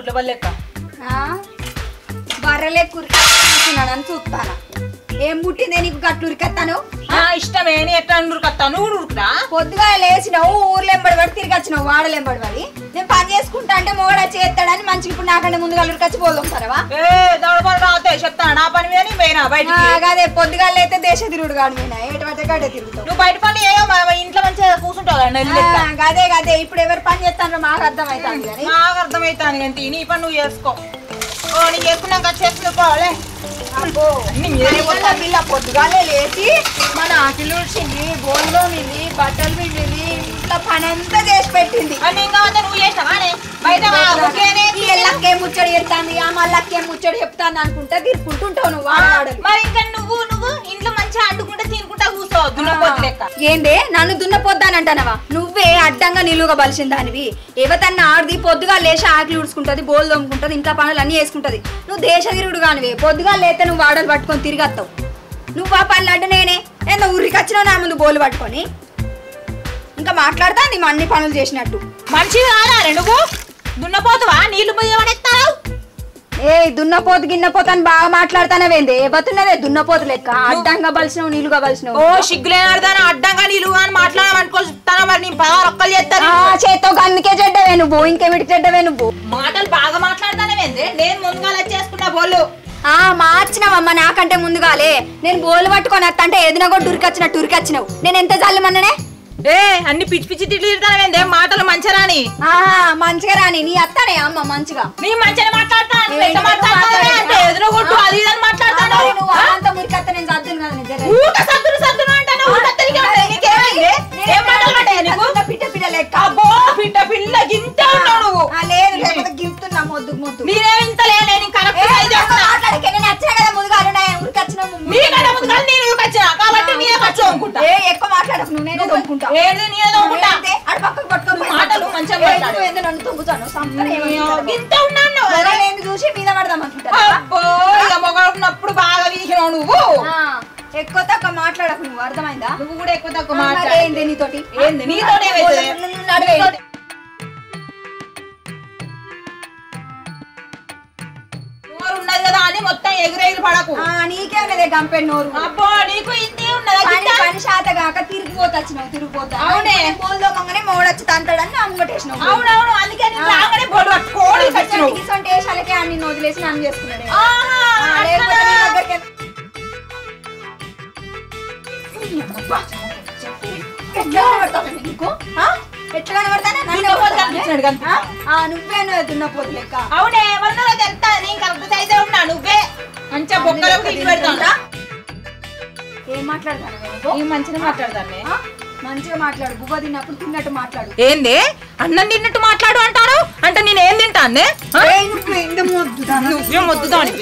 గుడ్ల బల్లెక్క బర్రెలే కురికినాడని చూస్తాను. ఏం పుట్టిందే నీకు గట్లు ఉరికెత్తాను? ఇష్టమే ఎట్లా ఉరుకత్తాను నువ్వు ఉరుకురా. పొద్దుగా లేచినావు ఊర్లో ఎంబడి పడి తిరిగి వచ్చినావు వాడలు ఎంబడి పడి. నేను పని చేసుకుంటా అంటే మోడా చేస్తాడని మంచిగా ఇప్పుడు నాకంటే ముందుగా ఉరికొచ్చి పోదాంటారా? చెప్తాను నా పని మీద పోయినా బయట. అదే పొద్దుగా అయితే దేశ తిరుగుడు కాడు పోయినా ఎటువంటి గడ్డ తిరుగుతావు. నువ్వు బయట పని ఇంట్లో మంచిగా కూర్చుంటావు. అదే అదే ఇప్పుడు ఎవరు పని చేస్తానో మాకు అర్థమవుతాను కానీ. నాకు అర్థమవుతాను కానీ నీ పని నువ్వు చేసుకో. నీకు చేసుకున్నాక చేసుకోవాలి. పిల్ల పొద్దుగాలే లేచి మన ఆకిలు ఊడ్చింది, బోన్లో మింది, బట్టలు పిండింది, ఇంట్లో పని అంతా చేసి పెట్టింది. నువ్వు చేసినావా బయట ఎల్లక్కేం ముచ్చడి చెప్తాంది మళ్ళక్కేం ముచ్చడి చెప్తాను అనుకుంటా తిరుక్కుంటుంటావు నువ్వు. మరి ఇంకా నువ్వు ఇంట్లో మంచిగా అడ్డుకుంటే తినుకుంటా కూర్చోవు దున్నపోతు లెక్క. ఏందే నన్ను దున్నపోద్దానంటానవా? నువ్వే అడ్డంగా నిలువుగా బలిసిన దానివి. ఎవతన్నా ఆడిది పొద్దుగా లేచి ఆకిలి ఉడుచుకుంటది, బోల్ దొమ్ముకుంటది, ఇంట్లో పనులు అన్ని చేసుకుంటది. నువ్వు దేశ తిరుగుడు కానివే పొద్దుగా లేతే నువ్వు వాడలు పట్టుకొని తిరిగత్తావు. నువ్వు ఆ పనులు అడ్డు నేనే ఏదో ఊరికి వచ్చినావు నా ముందు బోలు పట్టుకొని. ఇంకా మాట్లాడతా నీ అన్ని పనులు చేసినట్టు. మంచిది కాదా నువ్వు దున్నపోతువా? నీళ్లు పోయేవాడెత్తావు. ఏ దున్నపోతు గిన్నపోతు అని బాగా మాట్లాడతానవేంది? ఎవతున్నదే దున్నపోతు లెక్క అడ్డంగా బలిసినావు నీళ్లుగా బలిసినావు. ఓ సిగ్గులేనాడుదాను అడ్డంగా నీళ్లుగా అని మాట్లాడమనుకోస్తాను. మరి నీ ఒక్కలు చేస్తాను చేత్తో అందుకే చెడ్డవే నువ్వు, ఇంకేమిటి చెడ్డవే నువ్వు. మాటలు బాగా మాట్లాడతానవేంది? నేను ముందుగా చేసుకున్నా బోళ్ళు మార్చినావమ్మ నాకంటే ముందుగాలే. నేను బోలు పట్టుకొని వస్తా అంటే ఏదైనా కూడా ఉరికొచ్చినట్టు ఉరికొచ్చినావు. నేను ఎంత చల్లమన్ననే అన్ని పిచ్చి పిచ్చి తిట్లు తిడతానవేందే? మాటలు మంచిగా రాని మంచిగా రాని నీ అత్తానే అమ్మ మంచిగా నీ మంచిగా మాట్లాడతాను ఎదురుగొట్టు అది ఇదని మాట్లాడతాను. నువ్వు అంత మురికత్త నేను సర్దును కదా సద్దును సద్దును అంటాను. పిట్ట పిల్ల లెక్క పిట్ట పిల్ల గింత ఉన్నావు నువ్వు. లేదు లేకపోతే గిఫ్తున్నా మొద్దు మొద్దు నేనే ఇంత లేనే మాట్లాడికే నేను వచ్చినా కదా ముందుగా ఉరికొచ్చినా కాబట్టి నేనే ఖర్చు అనుకుంటా. ఎక్కువ మాట్లాడకు నువ్వు నేనే దొంగుకుంటా. ఏది నేనే దొంగుకుంటా. అటు పక్కకు పట్టుకొని మాటలు మంచిగా మాట్లాడు. నన్ను తొంగుతాను ఇంత ఉన్నాను చూసి మీద పడదాం అనుకుంటా. మొగడున్నప్పుడు బాగా వీసినావు నువ్వు. ఎక్కువ తక్కువ మాట్లాడకు నువ్వు అర్థమైందా? నువ్వు కూడా ఎక్కువ తక్కువ మాట్లాడు. నీతోటి నీతోనే ఉన్నది కదా అని మొత్తం ఎగురేగులు పడకు. నీకే ఉన్నదే గంపెడు నోరు. అబ్బో నీకు ఇంతే ఉన్నది. పని శాత కాక తిరిగిపోతా తిరిగిపోతా. అవునే బోల్దో మంగనే మోడొచ్చి తంతాడని అమ్మటేసినావు. అవునవును అందుకే వేషాలకే అన్ని వదిలేసి నన్ను చేసుకున్నాడు. ఎట్లా కనబడతాను నువ్వే దున్నపోతు లెక్క. అవునే తెలుస్తా నేను కరెక్ట్ సైజే ఉన్నా. నువ్వే మంచిగా బొక్కలకు ఇటు పెడతాను. ఏం మాట్లాడతాను? మంచిగా మాట్లాడతాను. మంచిగా మాట్లాడు. బువ్వ తిన్నప్పుడు తిన్నట్టు మాట్లాడు. ఏంది అన్నం తిన్నట్టు మాట్లాడు అంటారు అంటే నేను ఏం తింటాను? నువ్వే మొద్దుదాని.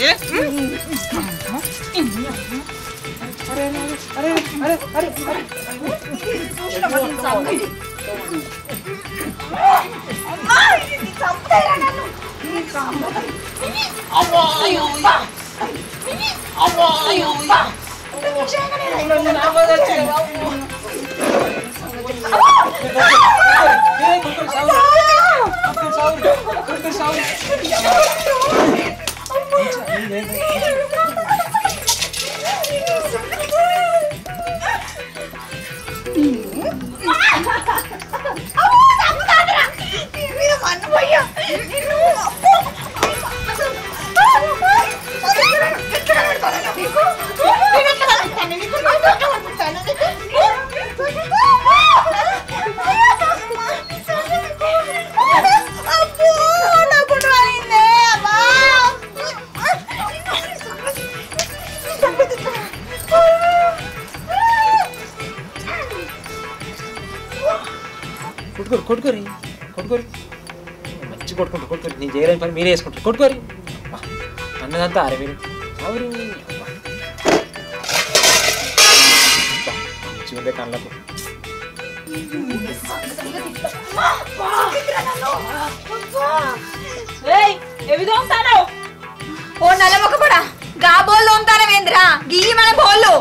కొట్టుకోరి కొట్టుకోరి మంచి కొట్టుకోరి నేను చేయలేని పని మీరే వేసుకుంటారు. కొట్టుకోరి అన్నదంతా అరే మీరు ఎవరు మంచిగా కళ్ళకు ఓ నల్లమొక్క కూడా గా బోళ్ళు ఉంటానవేంద్రా గియ్యి మన బోళ్ళు.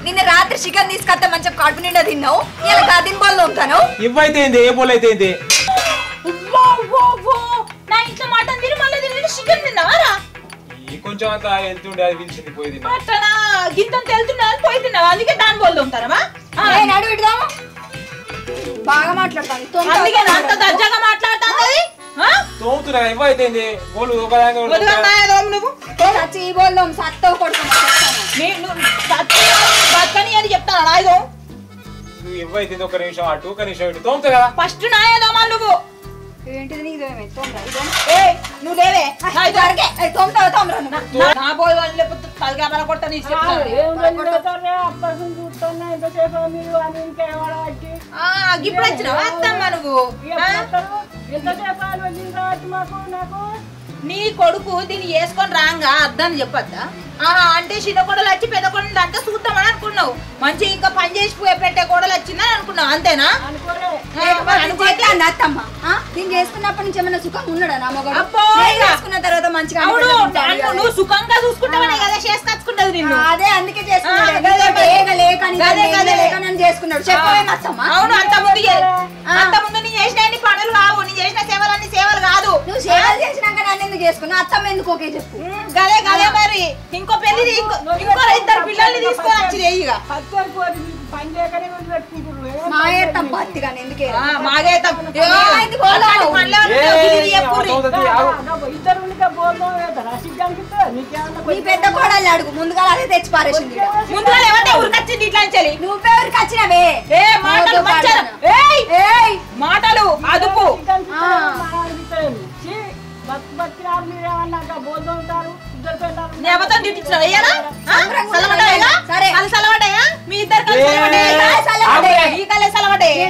నిన్న రాత్రి చికెన్ తీసుకొస్తా మంచిగా కడుపు నిండా తిన్నావు. ఇలా గదిన బోళ్ళు ఉంటాను. ఇవ్వైతే ఏ బోల్ అయితే నా ఇంట్లో మటన్ తిని కొంచెం అంతా వెళ్తుండే అది పిలిచింది పోయింది అట్లా గింత తెలుతున్నా పోయి తిన్నావు అందుకే దాని బోల్దు ఉంటారమ్మా నడు ఇటుదాము బాగా మాట్లాడతాను అందుకే అంత దర్జాగా మాట్లాడతాను తోముతున్నా ఇవ్వైతే బోలు నువ్వు చచ్చి ఈ బోల్దాం సత్తవు బతకని అని చెప్తాను నాయదో నువ్వు ఇవ్వైతే ఒక నిమిషం అటు ఒక నిమిషం ఇటు తోముతా కదా ఫస్ట్ నాయదోమా నువ్వు ఏంటిది నీకు నువ్వు లేవే నా పోయి వాళ్ళు లేకపోతే తలగా బల కొడతా నీ ఇప్పుడు వచ్చినావా అత్తమ్మా నువ్వు నీ కొడుకు దీన్ని వేసుకొని రాంగా అద్దని చెప్పొద్దా అంటే చిన్న కోడలు వచ్చి పెద్ద కోడలు అంతా చూద్దామని అనుకున్నావు మంచి ఇంకా పని చేసి పెట్టే కోడలు వచ్చిందని అనుకున్నావు అంతేనా అత్తమ్మ నేను చేసుకున్నప్పటి నుంచి ఏమైనా సుఖం ఉన్నాడా నా మగ చేసుకున్న తర్వాత మంచిగా నువ్వు సుఖంగా చూసుకుంటావనే కదా చేసుకొచ్చుకుంటది నిన్ను అదే అందుకే చేసుకున్నాడు చెప్పవేమత్తమ్మ అవును అంత ముందు నీ చేసిన పనులు కావు నీ చేసిన సేవలన్నీ సేవలు కాదు నువ్వు సేవలు చేసినాక నన్ను ఎందుకు చేసుకున్నావు అత్తమ్మ ఎందుకు ఓకే చెప్పు గదే గదే మరి ఇంకో పెళ్లి ఇంకో ఇద్దరు పిల్లల్ని తీసుకొని వచ్చి మాగే తప్ప అత్తిగాని ఎందుకే మాగే నీ పెద్ద కోడలు అడుగు ముందుగా అదే తెచ్చి పారేసింది ముందుగా ఎవరిని ఊరికొచ్చింది ఇట్లా నువ్వే ఊరికి వచ్చినవే మాటలు అదుపు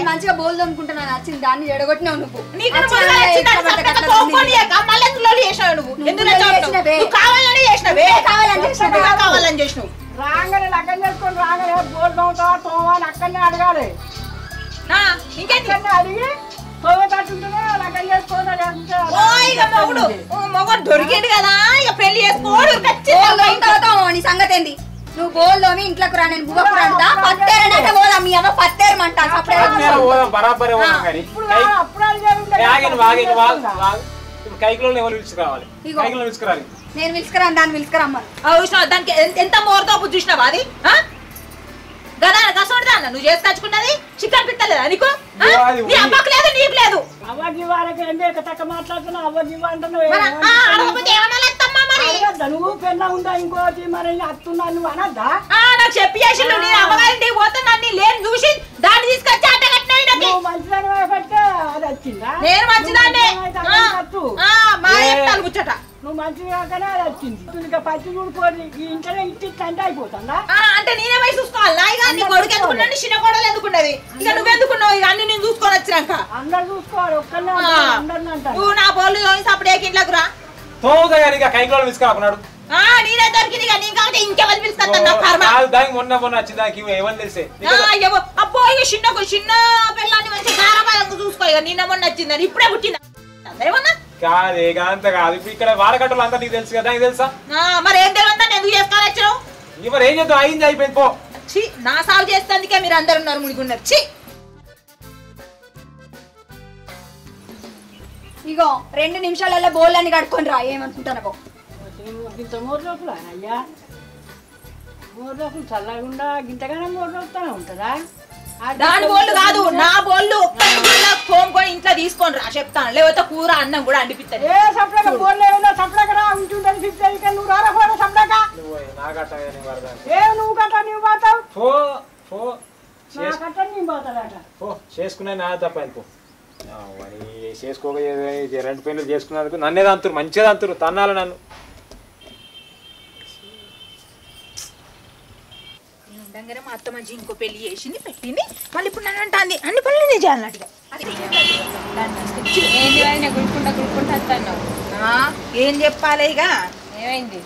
మంచిగా బోల్దు అనుకుంటున్నాను వచ్చింది దాన్ని ఎడగొట్టినావు నువ్వు కావాలని చేసినావు రాగానే లగ్గం చేసుకొని రాగానే బోల్దవుతా తోమాలి అక్కడనే అడగాలి ఇంకేంటి అడిగి మొగడు దొరికింది కదా ఇక పెళ్లి చేసుకోడు నీ సంగతి ఏంది నువ్వు బోల్లోమి ఇంట్లోకి రా నేను బువ్వకు రాడుదా పత్తేరనంటే పోదాం మీ అమ్మ పత్తేరమంటా నేను పిలుచుకురాను దాన్ని పిలుచుకురమ్మను దానికి ఎంత మోరతో చూసినావా అది గదా కసోడదా నువ్వు చేసి తెచ్చుకున్నది చికెన్ పిత్తలేదా నీకు నీ అమ్మకు లేదు నీకు లేదు అవన్నీ వాళ్ళకి మాట్లాడుతున్నావు అవన్నీ అంటున్నావు నువ్వు పెళ్ళ ఉందా ఇంకోటి మరి అత్తున్నా నువ్వు అనద్దా నాకు చెప్పి చేసిండు నేను అమ్మగారింటికి పోతే నన్ను లేని చూసి దాన్ని తీసుకొచ్చి ఆట కట్టినావు మంచిదాని పట్టే అది వచ్చిందా నేను మంచిదాన్ని ముచ్చట నువ్వు మంచిగా కాకనే అది వచ్చింది ఇంకా పచ్చి చూడుకోని ఈ ఇంట్లో ఇంటి అంటే అయిపోతుందా అంటే నేనే వయసు చూసుకోవాలి నాయగా నీ కొడుకు ఎందుకున్నాను చిన్న కోడలు ఎందుకున్నది ఇక నువ్వెందుకున్నావు ఇక అన్ని నేను చూసుకొని వచ్చినాక అందరు చూసుకోవాలి ఒక్కనే అందరిని అంటారు నువ్వు నా బోళ్ళు తోసి అప్పుడే ఇంట్లోకి రా కైకిలో తీసుకురాకున్నాడు నేనే దొరికింది నేను కాబట్టి ఇంకెవరు పిలుస్తాను మొన్న వచ్చింది దానికి ఏమని తెలిసే అబ్బో ఇక చిన్న పిల్లాన్ని మంచిగా గారాబాలంగా చూసుకో ఇక నిన్న మొన్న వచ్చిందని ఇప్పుడే పుట్టిందా ఏమన్నా కాదే అంత కాదు ఇక్కడ వాడకట్టలు అంతా నీకు తెలుసు కదా నీకు తెలుసా మరి ఏం తెలియదా ఎందుకు చేసుకోవాలి వచ్చావు మరి ఏం చేద్దాం అయింది అయిపోయింది పో నా సాగు చేస్తేందుకే మీరు అందరు ఉన్నారు ముడిగున్నారు చి ఇగో 2 నిమిషాలలో బోళ్ళని కడుక్కొని రా ఏమనుకుంటానో ఇంత 3 రోజులు అయ్యా 3 రోజులు చల్లకుండా గింతగానే 3 రోజులతోనే ఉంటుందా దాని బోళ్ళు కాదు నా బోళ్ళు తోముకొని ఇంట్లో తీసుకొని రా చెప్తాను లేకపోతే కూర అన్నం కూడా అండిపిస్తాను ఏ సపరేట్ బోళ్ళు ఏమైనా సపరేట్ రా ఉంటుందని ఫిక్స్ నువ్వు రారా పోరా సపరేట్ ఏ నువ్వు కట్ట నువ్వు పోతావు నా కట్ట నేను పోతాడట చేసుకునే నా తప్ప చేసుకోక 2 పెళ్లి చేసుకున్నందుకు నన్నేది అంతురు మంచిగా అంతురు తన్నాలి నన్ను ఉండగానే మా అత్త మంచి ఇంకో పెళ్లి చేసింది పెట్టింది మళ్ళీ ఇప్పుడు నన్ను అంటుంది అన్ని పనులు నేను చేయాలన్నట్టుగా ఏం చెప్పాలి ఇక ఏమైంది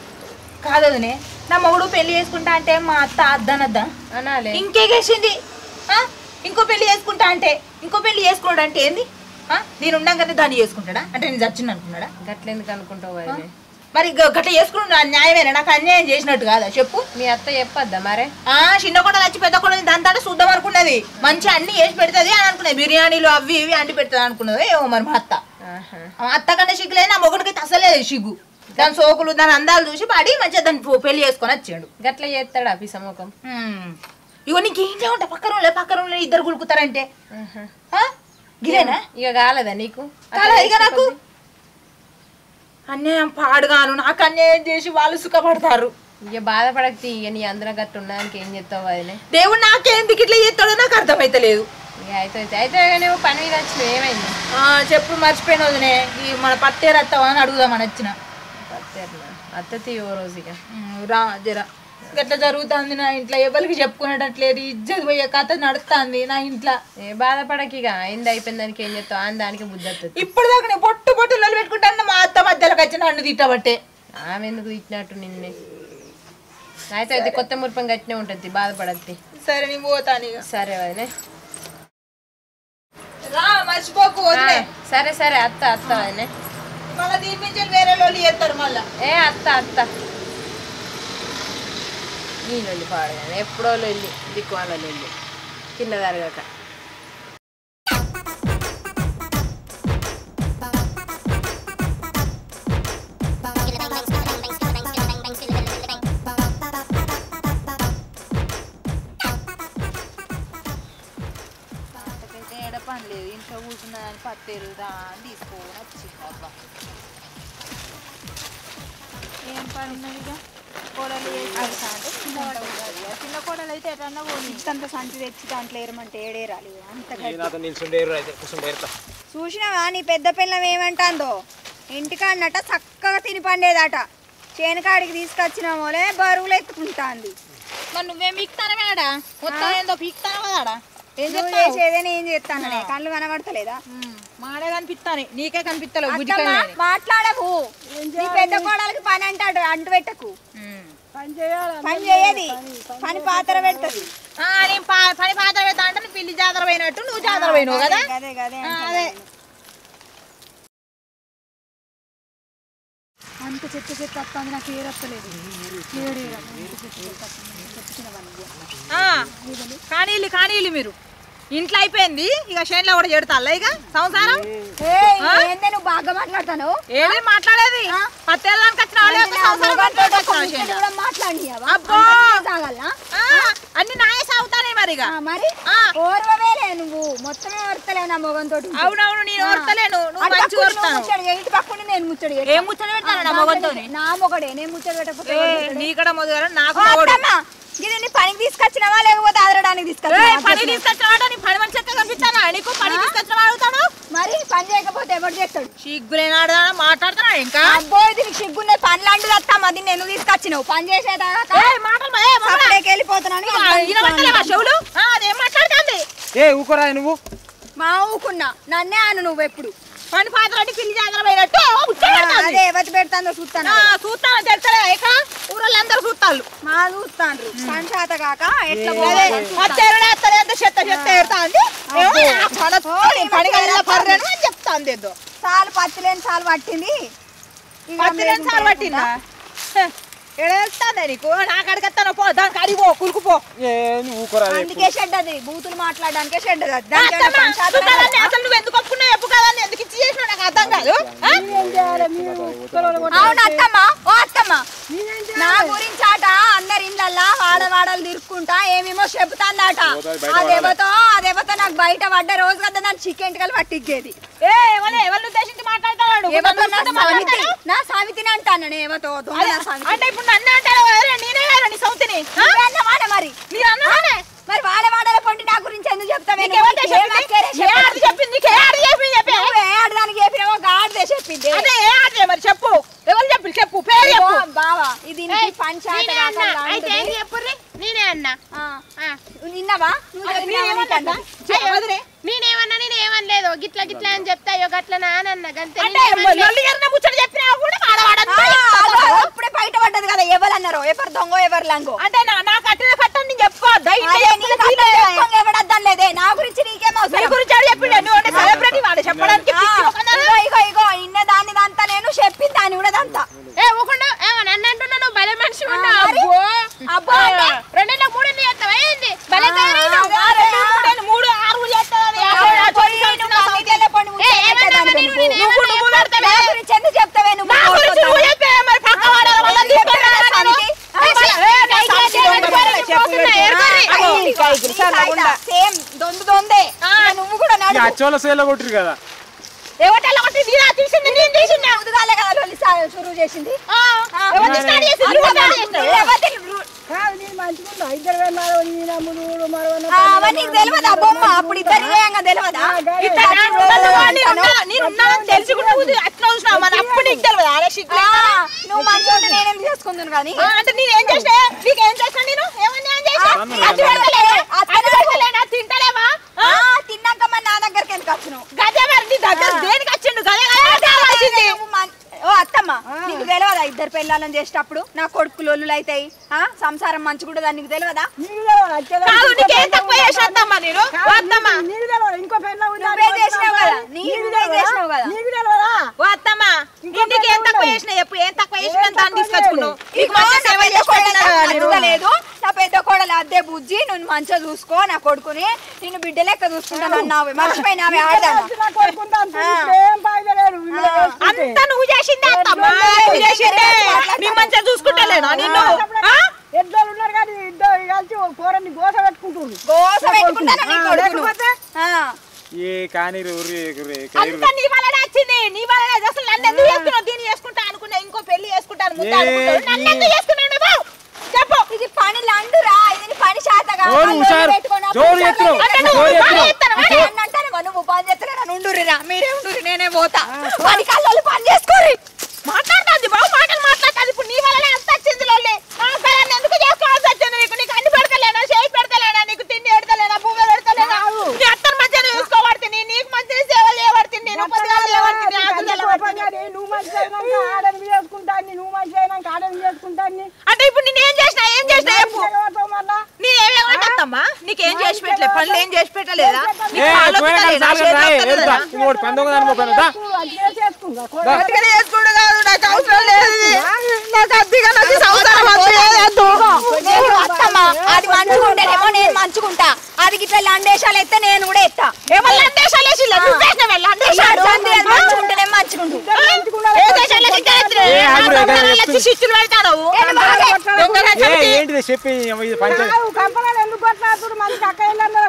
కాదనే నా మొగుడు పెళ్లి చేసుకుంటా అంటే మా అత్త అద్దనద్దా అనాలే ఇంకేసింది ఇంకో పెళ్లి చేసుకుంటా అంటే ఇంకో పెళ్లి చేసుకున్నాడు అంటే ఏంది నేను ఉండగానే దాన్ని చేసుకుంటాడా అంటే నేను చచ్చింది అనుకున్నాడా గట్లెందుకు అనుకుంటావు మరి గట్ల చేసుకున్నా న్యాయమేనా నాకు అన్యాయం చేసినట్టు కాదా చెప్పు మీ అత్త చెప్పద్దా మరే చిన్న కూడా వచ్చి పెద్ద కూడా దాంతో చూద్దాం అనుకున్నది మంచి అన్ని వేసి పెడుతుంది అని అనుకున్నది బిర్యానీలు అవి ఇవి అంటి పెడుతుంది అనుకున్నది ఏమో మరి మా అత్త అత్త కన్నా సిగ్గులేదు నా మొగుడికి అసలే సిగ్గు దాని సోకులు దాని అందాలు చూసి పడి మంచిగా దాన్ని పెళ్లి చేసుకొని వచ్చాడు. గట్ల చేస్తాడా పిసముఖం? ఇగో నీకు ఇంట్లో ఉంటా పక్క రూమ్లో ఇద్దరు గులుకుతారంటే గిరేనా ఇక కాలేదా నీకు? ఇక నాకు అన్యాయం పాడుగాను, నాకు అన్యాయం చేసి వాళ్ళు సుఖపడతారు. ఇక బాధపడక ఇక నీ అందరం గట్టు ఉండడానికి ఏం చెప్తావు వదినే? దేవుడు నాకేందుకు ఇట్లా చేస్తాడో నాకు అర్థమైతలేదు. ఇక అయితే నువ్వు పని మీద వచ్చిన ఏమైంది? చెప్పుడు మర్చిపోయిన వదినే, ఈ మన పత్తేరు అత్తవా అని అడుగుదామని వచ్చిన. అత్త తీయో రోజు ఇక రా జరా గట్లా జరుగుతుంది నా ఇంట్లో, ఎవరికి చెప్పుకునేటట్లేదు, ఇజ్జత్ పోయే కథ నడుస్తుంది నా ఇంట్లో. ఏ బాధపడక ఇక అయింది అయిపోయిన దానికి ఏం చెప్తావు అని దానికి బుద్ధి వస్తుంది. ఇప్పుడు దాకా నేను పొట్టు నిలబెట్టుకుంటాను, మా అత్త మధ్యలోకి వచ్చి నన్ను తిట్టబట్టే. ఆమె ఎందుకు తిట్టినట్టు నిన్నే? అయితే కొత్త మురిపం గట్టినే ఉంటుంది, బాధపడద్ది. సరే నేను పోతాను ఇక. సరే వదినే రా మర్చిపోకు వదిలే. సరే అత్త వదినే. మళ్ళీ దీపించి వేరే వాళ్ళు చేస్తారు మళ్ళా. ఏ అత్త నీ లొల్లి పాడగానే ఎప్పుడో లొల్లి, దిక్కువాళ్ళ లొల్లి కింద జరగక. ఏడ పని లేదు, ఇంట్లో కూర్చున్నదాన్ని పత్తేరు దాన్ని తీసుకోని వచ్చి అబ్బా ఏం పని ఉన్నది ఇక. కోడలు చిన్న కోడలు అయితే ఎటన్నా పోనీ అంత సంచి తెచ్చి దాంట్లో ఏరమంటే ఏడేరాలి అంత చూసినావా నీ పెద్ద పిల్లం ఏమంటాందో? ఇంటికాడనట చక్కగా తిని పండేదట, చేనుకాడికి తీసుకొచ్చినామోలే బరువులు ఎత్తుకుంటాంది. మరి నువ్వేం పీక్తానా మేడా? మొత్తం ఏందో పీక్తానా కదాడా? ఏం చేసేదేనే ఏం చేస్తాననే కళ్ళు కనబడతలేదా? మాడే కనిపిస్తాను, నీకే కనిపిస్తలేవు. మాట్లాడకు, నీ పెద్ద కోడలకి పని అంటాడు, అంటు పెట్టకు. పని చేయది, పని పాత్ర పెడుతుంది. నేను పని పాత్ర పెడతా అంటే పిల్లి జాతర పోయినట్టు నువ్వు జాతర పోయినావు కదా. అదే అంత చెత్త వస్తుంది, నాకు ఏరత్తలేదు. కానీళ్ళు మీరు ఇంట్లో అయిపోయింది, ఇక షేన్లో కూడా చెడతాళ్ళ ఇక సంసారం. నువ్వు బాగా మాట్లాడతాను. ఏమేమి మాట్లాడేది? పత్తేళ్ళకి వచ్చిన అన్ని నాయ సాగుతానే మరి. మరి ఓర్వవేలే నువ్వు, మొత్తమే ఓర్తలేవు నా మొగంతో. అవునవును నేను ఓర్తలేను, నువ్వు మంచిగా ఓర్తాను. ఇంటి పక్కన నేను ముచ్చడి ఏం ముచ్చట పెడతాను నా మొగంతో? నా మొగడే నేను ముచ్చట పెట్టకపోతే నీకడ మొదలు నాకు ఇది పనికి తీసుకొచ్చినావా లేకపోతే ఆదరడానికి తీసుకొచ్చినా? పని తీసుకొచ్చినా నీ పని మంచి కనిపిస్తానా? నీకు పని తీసుకొచ్చిన అడుగుతాను. మరి పని చేయకపోతే ఎవరు చేస్తాడు? సిగ్గులేనాడు మాట్లాడుతున్నా ఇంకా. అబ్బో దీనికి సిగ్గున్న పని లాంటిది వస్తాం, అది నేను తీసుకొచ్చినావు పని చేసేదాకా వెళ్ళిపోతున్నాను. చెవులు అదేం మాట్లాడుతుంది? ఊకోరా నువ్వు. మా ఊకున్నా నన్నే అను నువ్వు ఎప్పుడు పని పాత్ర పిల్లి జాగ్రత్త పోయినట్టు అదే ఎవరి పెడతాను చూస్తాను చూస్తాను తెలుసలే ఇక ఊరోళ్ళందరూ చూస్తాళ్ళు. మా చూస్తాను పని చేత కాక ఎట్లా చెత్త ఎడతా అండి అని చెప్తాంది. ఏదో చాలు పత్తిలేని చాలు పట్టింది, పత్తిలేని చాలు పట్టిందా? ఎడేస్తానే నీకు నాకు అడిగేస్తాను. పో దానికి అడిగో కురుకుపో. అందుకే షెడ్ అది బూతులు మాట్లాడడానికే షెడ్ అది. అసలు నువ్వు ఎందుకు ఒప్పుకున్నావు చెప్పు కదా, ఎందుకు ఇచ్చి చేసినావు నాకు అర్థం కాదు. అవును అత్తమ్మ, ఓ అత్తమ్మ నా గురించి ఆట అందరి ఇళ్ళల్లా వాడవాడలు తిరుక్కుంటా ఏమేమో చెబుతాందట. అదేవతో నాకు బయట పడ్డ రోజు కదా నన్ను చికెన్ టికలు పట్టించేది. ఎవరిని ఉద్దేశించి మాట్లాడతాడు? నా సావితిని అంటాను ఏవతో అంటే ఇప్పుడు నన్ను అంటారు నేనే నీ సౌతిని మరి మరి వాడవాడల పండి నా గురించి ఎందుకు చెప్తావు? ఆడదానికి చెప్పినావో గాడిదే చెప్పింది. మరి చెప్పు ఎవరు చెప్పి చెప్పు పేరు బావా ఇది పంచాయతీ నేనే అన్నా. నిన్నవా నేనేమనలేదు గిట్ల గిట్లా అని చెప్తాయో గట్ల నానన్న గంతే. ఇప్పుడే బయట పడ్డది కదా ఎవరు అన్నారో, ఎవరు దొంగ ఎవరు లంగో అంటే నాకు అట్లా కట్టని చెప్పుకోవద్దా? ఎవడద్దాం లేదే నా గురించి నీకేం అవసరం? గురించి సెలబ్రిటీ వాడు చెప్పడానికి ఇగో ఇన్న దాన్ని దంతా నేను చెప్పింది దాన్ని కూడా దంతా. నన్ను అంటున్నా నువ్వు భలే మనిషి అబ్బో రెండున్న మూడు చేస్తావేంది? భలే మూడు ఆరు చెప్తావే నువ్వు సేమ్ దొందే నువ్వు కూడా నాడు అచ్చోళ్ళ సేలో కొట్టురు కదా ఎవటెలా కొట్టి నీరా తీసింది నేను తీసినా ఉదగాలే కదా లొల్లి షురూ చేసింది ఎవరు స్టార్ట్ చేసింది నీ మంచిగుందా ఇద్దరు వెళ్ళారు నీ నమ్ముడు నీకు తెలియదా బొమ్మ అప్పుడు ఇద్దరు తెలియదా నువ్వు మంచిగా ఉంటే నేనేం చేసుకుందును కానీ అంటే నేనేం చేసినా నీకేం చేసినా నేను ఏమన్నా తింటలేవా తిన్నాక మా నా దగ్గరికి ఎందుకు వచ్చును గదే మరి నీ దగ్గర దేనికి వచ్చిండు గదే ఓ అత్తమ్మ నీకు తెలియదా ఇద్దరు పెళ్ళాలని చేసేటప్పుడు నా కొడుకు లొల్లులు అవుతాయి సంసారం మంచిగుండదు అని నీకు తెలియదా నీకేం తక్కువ చేసేద్దామా నేను ఇంకో పెళ్ళ చేసినావు కదా చేసినావు కదా ఓ అత్తమ్మా ఇంటికేం తక్కువ చేసినా చెప్పు ఏం తక్కువ చేసినా దాన్ని తీసుకొచ్చుకున్నావు లేదు నా పెద్ద కోడలు అద్దే బుజ్జి నువ్వు మంచిగా చూసుకో నా కొడుకుని నిన్ను బిడ్డ లెక్క చూసుకుంటాను అన్నావు మర్చిపోయినావే ఆడదాను అంతా నువ్వు చేసిందే అత్తమ్మా నువ్వు చేసిందే నీ మంచిగా చూసుకుంటలేనా నిన్ను ఎద్దరు ఉన్నారు కానీ ఇద్దరు కలిసి కూరని గోస పెట్టుకుంటుంది గోస పెట్టుకుంటాను నీ కొడుకును ఏ కానీ అంతా నీ వల్లనే వచ్చింది నీ వల్లనే అసలు నన్ను ఎందుకు చేసుకున్నావు దీన్ని చేసుకుంటా అనుకున్నా ఇంకో పెళ్లి చేసుకుంటాను ముద్ద అనుకుంటాను నన్ను ఎందుకు చేసుకున్నావు నువ్వు చెప్పు ఇది పని లండురా ఇది పని శాతగా నువ్వు పని చేస్తలే ఉండుర్రా మీరే ఉండుర్రి నేనే పోతా పని కళ్ళు పని చేసుకోరి మాట్లాడుతుంది బాబు మాటలు మాట్లాడుతుంది ఇప్పుడు నీ వల్లనే అంత వచ్చింది లోల్లి ఎందుకు చేసుకోవాల్సి వచ్చింది నీకు అన్ని పెడతలేనా చేయి పెడతలేనా నీకు తిండి పెడతలేనా పువ్వు పెడతలేనా నీ అత్తను మంచిగా చూసుకోబడుతుంది నీకు మంచిగా సేవలు చేయబడుతుంది నువ్వు మంచి చేసుకుంటాను నువ్వు మంచి అయినాక ఆడని చేసుకుంటాను అంటే ఇప్పుడు నేను ఏం చేసినా చెప్పు నేనేమేమంటమ్మా నీకేం చేసి పెట్టలే పనులు ఏం చేసి పెట్టలేదా చేసుకుంటూ కాదు నాకు అవసరం లేదు నాకు అద్దిగా నాకు సంసారం అది మంచుకుంటేనేమో నేను మంచుకుంటా అది ఇట్లా లండేశాలు ఎత్తే నేను కూడా ఎత్తా ఏమన్నా లండేశాలు మంచుకుంటేనే మంచుకుంటూ ఏంటిది చెప్పి కంపనాలు ఎందుకు కొట్లాడుతున్నారు మంచి అక్క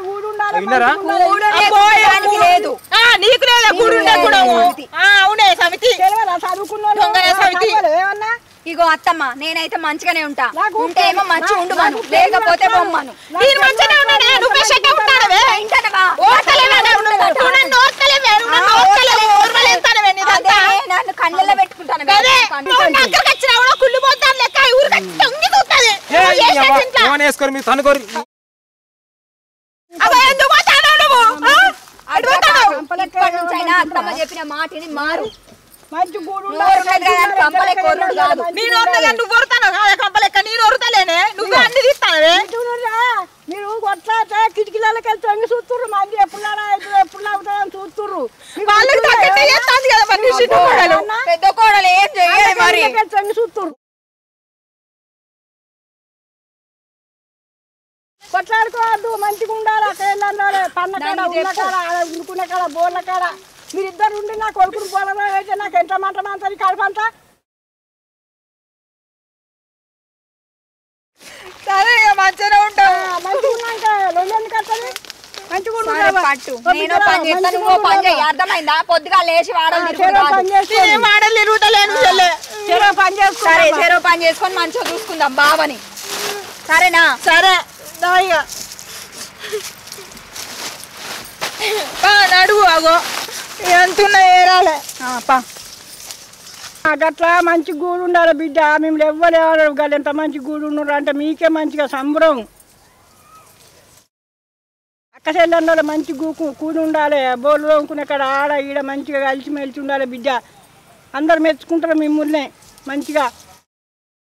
ఊడు ఉండాలి లేదు నీకు లేదా అవునే సమితి సమితి ఏమన్నా ఇగో అత్తమ్మ నేనైతే మంచిగానే ఉంటా ఉంటే ఏమో మంచి ఉండుమాను లేకపోతే బొమ్మను నేను మంచిగానే ఉన్నానే నువ్వే షెట్టే ఉంటానవే ఇంటనవా నన్ను కళ్ళల్లో పెట్టుకుంటాను వేసుకోరు మీరు తనుకోరు అత్తమ్మ చెప్పిన మాటని మారు మంచి గూడు నేను నువ్వు వరుతాను కంపలెక్క నేను వరుతలేనే నువ్వు అన్ని తీస్తానవే మీరు కొట్లాట కిటికీలకి వెళ్ళి తొంగి చూస్తుర్రు మంది ఎప్పుడు అవుతారని చూస్తుర్రు పెద్ద కోడలు ఏం చెయ్యాలి మరి తొంగి చూస్తుర్రు కొట్లాడుకోవద్దు మంచిగా ఉండాలి అక్కడ పన్న కాడ ఉన్న కాడ ఉండుకునే కాడ బోర్ల కాడ మీరిద్దరు ఉండి నా కొడుకుని పొలంలో అయితే నాకు ఎంత మంట మంతది కడపంతా సరే మంచిగా ఉంటావు మంచిగా ఉన్నాక రెండు ఎందుకు వస్తుంది మంచిగా పట్టు నేను పని చేస్తా నువ్వు పని చేయి అర్థమైందా పొద్దుగా లేచి సరే చెరో పని చేసుకొని మంచిగా చూసుకుందాం బావని సరేనా సరే నడువు అగో ఎంతున్నా ఏరాలే అట్లా మంచి గూడు ఉండాలి బిడ్డ మేము ఎవ్వరు గల ఎంత మంచి గూడు ఉన్నారు అంటే మీకే మంచిగా సంబరం అక్క చెల్లెంలో మంచి కూడి ఉండాలి బోర్లు తోముకునే కాడ ఆడ ఈడ మంచిగా కలిసి మెలిసి ఉండాలి బిడ్డ అందరు మెచ్చుకుంటారు మిమ్మల్ని మంచిగా